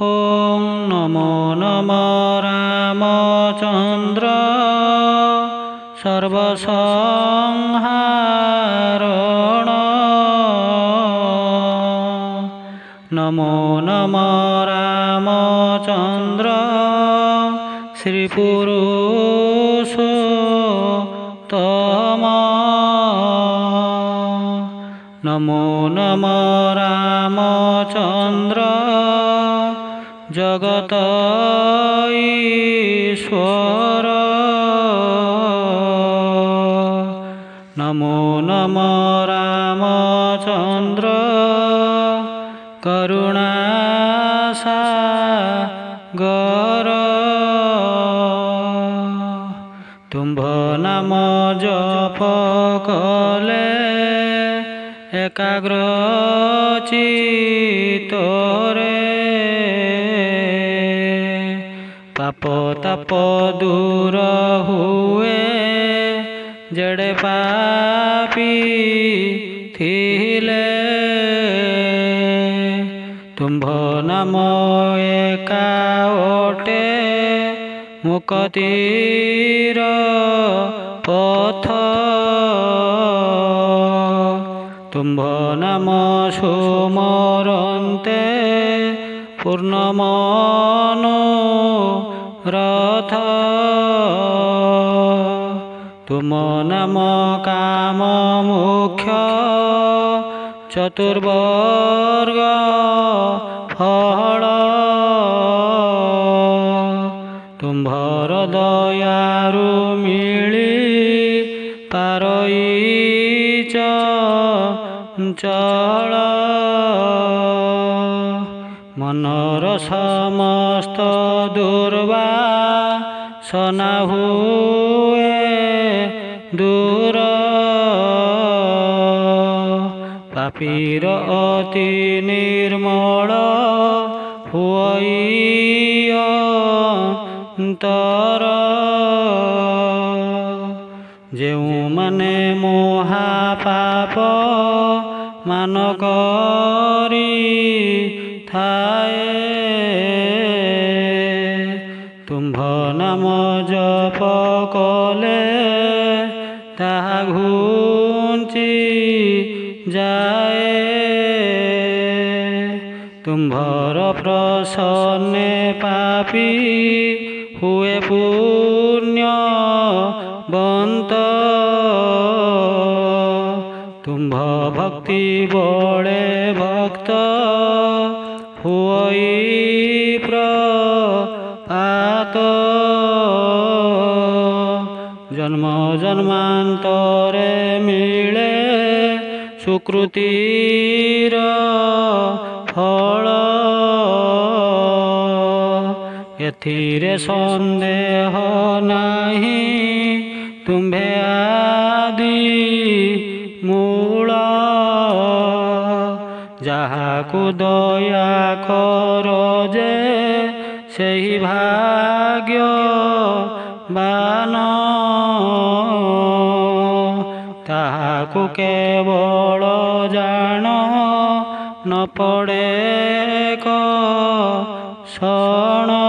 ओं नमो नमो रामचंद्र सर्वसंहारण। नमो नमो रामचंद्र श्रीपुरुषोत्तम। नमो नमो रामचंद्र जगत ईश्वर। नमो नमो रामचंद्र करुणासागर। तुम्भ नाम जप कले एकाग्र चित्तरे पाप ताप दूर हुए जड़े पापी थिले। तुम्भ नाम एका ओटे मुक्तिर पथ। तुम्भ नाम सुमरन्ते पूर्ण मनोरथ। तुम नाम काम मुख्य चतुर्वर्ग फल। तुम्भर दयारु मिली पारई चंचल। मनर समस्त दुर्वासना हुए दूर। पापीर अति निर्मल हुई अंतर। जेउ माने महापाप मान करी थाए। तुम्भ नाम जप कले ताहा घुंची जाए। तुम्भर प्रसन्ने पापी हुए पुण्यवंत। तुम्भ भक्ति बड़े भक्त हुई प्रपात। जन्म जन्मांतरे मिले सुकृतिर फल। एथिरे संदेह नाही तुम्भे आदि मूल। जाहाकु दया कर जे सेहि भाग्यवान। ताहाकु केवल जान न पड़े क शरण।